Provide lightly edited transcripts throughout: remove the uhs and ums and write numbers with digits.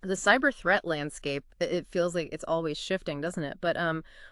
The cyber threat landscape, it feels like it's always shifting, doesn't it? But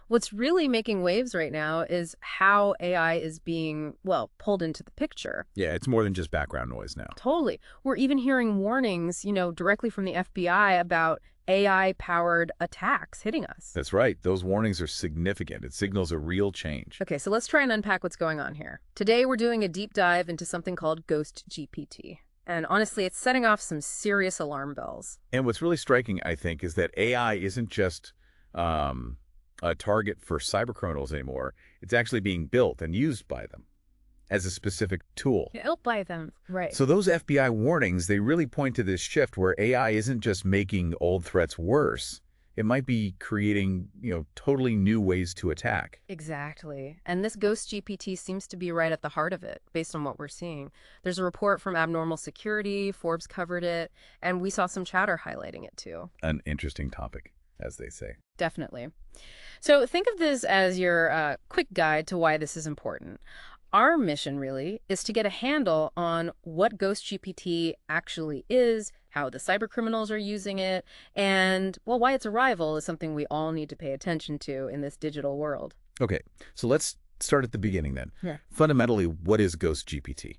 what's really making waves right now is how AI is being, well, pulled into the picture. Yeah, it's more than just background noise now. Totally. We're even hearing warnings, directly from the FBI about AI-powered attacks hitting us. That's right. Those warnings are significant. It signals a real change. Okay, so let's try and unpack what's going on here. Today, we're doing a deep dive into something called GhostGPT. And honestly, it's setting off some serious alarm bells. And what's really striking, I think, is that AI isn't just a target for cybercriminals anymore. It's actually being built and used by them as a specific tool. Built by them. Right. So those FBI warnings, they really point to this shift where AI isn't just making old threats worse. It might be creating, totally new ways to attack. Exactly. And this Ghost GPT seems to be right at the heart of it, based on what we're seeing. There's a report from Abnormal Security, Forbes covered it, and we saw some chatter highlighting it too. An interesting topic, as they say. Definitely. So think of this as your quick guide to why this is important. Our mission really is to get a handle on what Ghost GPT actually is, how the cybercriminals are using it, and, well, why its arrival is something we all need to pay attention to in this digital world. Okay, so let's start at the beginning then. Yeah. Fundamentally, what is Ghost GPT?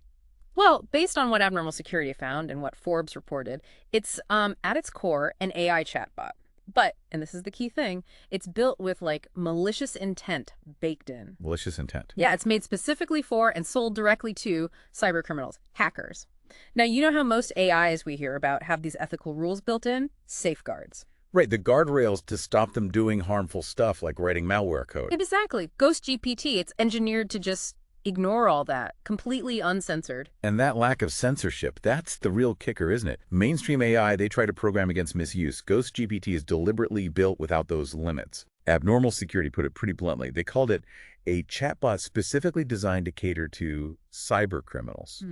Well, based on what Abnormal Security found and what Forbes reported, it's at its core an AI chatbot. But, and this is the key thing, it's built with like malicious intent baked in. Malicious intent. Yeah, it's made specifically for and sold directly to cybercriminals, hackers. Now, you know how most AIs we hear about have these ethical rules built in? Safeguards. Right, the guardrails to stop them doing harmful stuff like writing malware code. Exactly. Ghost GPT, it's engineered to just ignore all that, completely uncensored. And that lack of censorship, that's the real kicker, isn't it? Mainstream AI, they try to program against misuse. Ghost GPT is deliberately built without those limits. Abnormal Security put it pretty bluntly. They called it a chatbot specifically designed to cater to cyber criminals.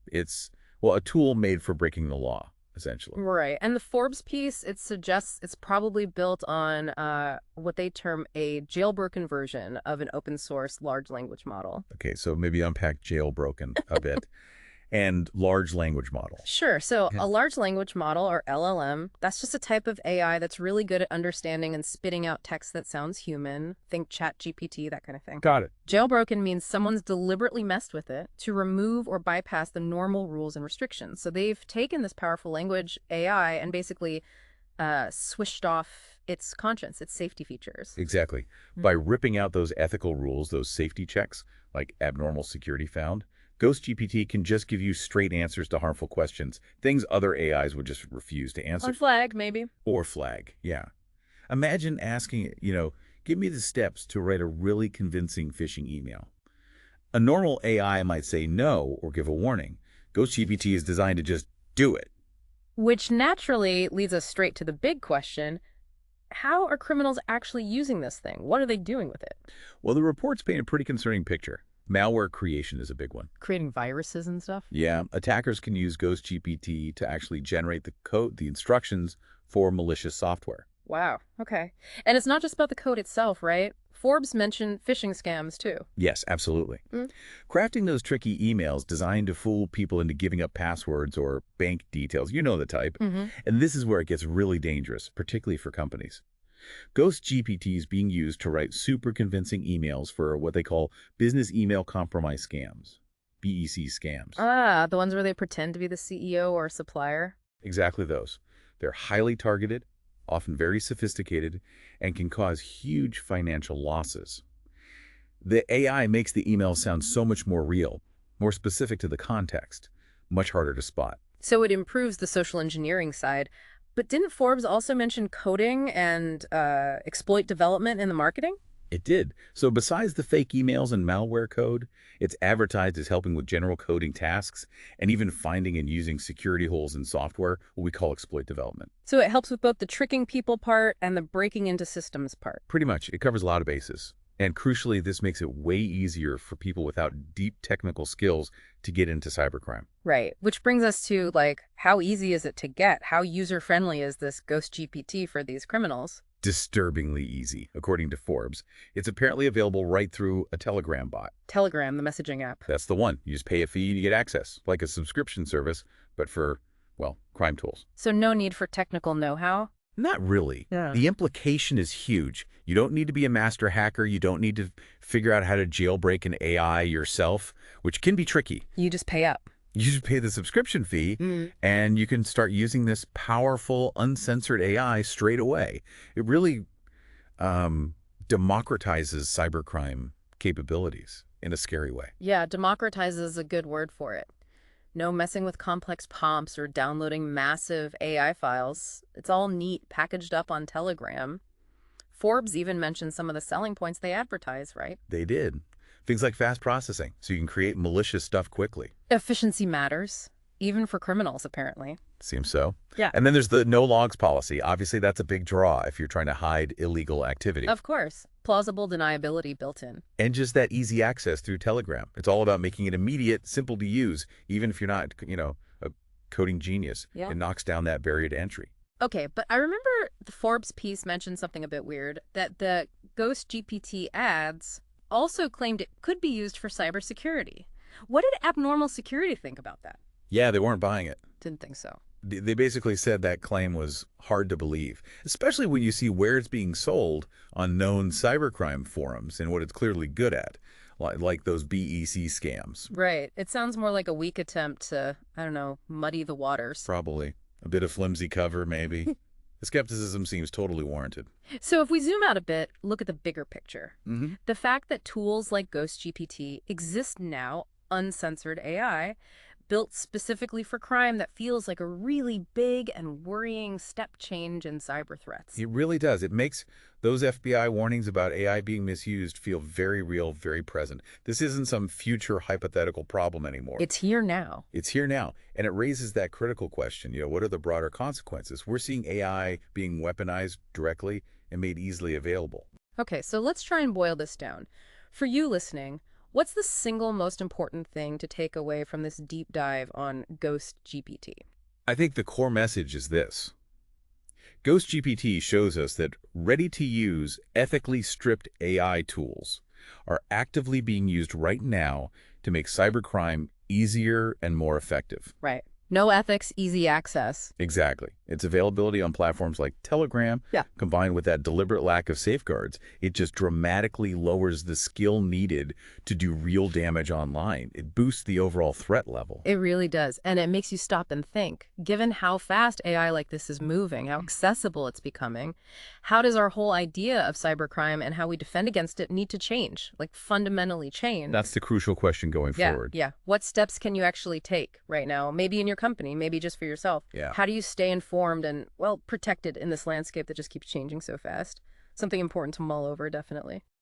It's, well, a tool made for breaking the law, essentially. Right. And the Forbes piece, it suggests it's probably built on what they term a jailbroken version of an open source large language model. Okay, so maybe unpack jailbroken a bit. And large language model. Sure. So Yeah. a large language model, or LLM, that's just a type of AI that's really good at understanding and spitting out text that sounds human. Think Chat GPT, that kind of thing. Got it. Jailbroken means someone's deliberately messed with it to remove or bypass the normal rules and restrictions. So they've taken this powerful language AI and basically swished off its conscience, its safety features. Exactly. By ripping out those ethical rules, those safety checks, like Abnormal Security found, GhostGPT can just give you straight answers to harmful questions, things other AIs would just refuse to answer. On flag, maybe. Or flag, yeah. Imagine asking it, give me the steps to write a really convincing phishing email. A normal AI might say no or give a warning. GhostGPT is designed to just do it. Which naturally leads us straight to the big question. How are criminals actually using this thing? What are they doing with it? Well, the reports paint a pretty concerning picture. Malware creation is a big one. Creating viruses and stuff? Yeah, attackers can use GhostGPT to actually generate the code, the instructions for malicious software. Wow. Okay. And it's not just about the code itself, right? Forbes mentioned phishing scams, too. Yes, absolutely. Crafting those tricky emails designed to fool people into giving up passwords or bank details, you know the type. And this is where it gets really dangerous, particularly for companies. GhostGPT is being used to write super convincing emails for what they call business email compromise scams, BEC scams. Ah, the ones where they pretend to be the CEO or supplier? Exactly those. They're highly targeted, often very sophisticated, and can cause huge financial losses. The AI makes the email sound so much more real, more specific to the context, much harder to spot. So it improves the social engineering side. But didn't Forbes also mention coding and exploit development in the marketing? It did. So besides the fake emails and malware code, it's advertised as helping with general coding tasks and even finding and using security holes in software, what we call exploit development. So it helps with both the tricking people part and the breaking into systems part. Pretty much. It covers a lot of bases. And crucially, this makes it way easier for people without deep technical skills to get into cybercrime. Right. Which brings us to, how easy is it to get? How user-friendly is this Ghost GPT for these criminals? Disturbingly easy, according to Forbes. It's apparently available right through a Telegram bot. Telegram, the messaging app. That's the one. You just pay a fee and you get access, like a subscription service, but for well, crime tools. So no need for technical know-how? Not really. Yeah. The implication is huge. You don't need to be a master hacker. You don't need to figure out how to jailbreak an AI yourself, which can be tricky. You just pay up. You should pay the subscription fee, and you can start using this powerful, uncensored AI straight away. It really democratizes cybercrime capabilities in a scary way. Yeah, democratize is a good word for it. No messing with complex prompts or downloading massive AI files. It's all neat, packaged up on Telegram. Forbes even mentioned some of the selling points they advertise, right? They did. Things like fast processing, so you can create malicious stuff quickly. Efficiency matters, even for criminals, apparently. Seems so. Yeah. And then there's the no logs policy. Obviously, that's a big draw if you're trying to hide illegal activity. Of course. Plausible deniability built in. And just that easy access through Telegram. It's all about making it immediate, simple to use, even if you're not, a coding genius. Yeah. It knocks down that barrier to entry. Okay, but I remember the Forbes piece mentioned something a bit weird, that the GhostGPT ads also claimed it could be used for cybersecurity. What did Abnormal Security think about that? Yeah, they weren't buying it. Didn't think so. They basically said that claim was hard to believe, especially when you see where it's being sold on known cybercrime forums and what it's clearly good at, like those BEC scams. Right. It sounds more like a weak attempt to, I don't know, muddy the waters. Probably. A bit of flimsy cover, maybe. The skepticism seems totally warranted. So if we zoom out a bit, look at the bigger picture. Mm-hmm. The fact that tools like GhostGPT exist now, uncensored AI, built specifically for crime, that feels like a really big and worrying step change in cyber threats. It really does. It makes those FBI warnings about AI being misused feel very real, very present. This isn't some future hypothetical problem anymore. It's here now. It's here now. And it raises that critical question, what are the broader consequences? We're seeing AI being weaponized directly and made easily available. Okay, so let's try and boil this down. For you listening, what's the single most important thing to take away from this deep dive on GhostGPT? I think the core message is this. GhostGPT shows us that ready-to-use, ethically stripped AI tools are actively being used right now to make cybercrime easier and more effective. Right. No ethics, easy access. Exactly. Its availability on platforms like Telegram, combined with that deliberate lack of safeguards, it just dramatically lowers the skill needed to do real damage online. It boosts the overall threat level. It really does. And it makes you stop and think. Given how fast AI like this is moving, how accessible it's becoming, how does our whole idea of cybercrime and how we defend against it need to change? Like fundamentally change? That's the crucial question going forward. Yeah. What steps can you actually take right now? Maybe in your company, maybe just for yourself. Yeah. How do you stay informed and, well, protected in this landscape that just keeps changing so fast? Something important to mull over, definitely.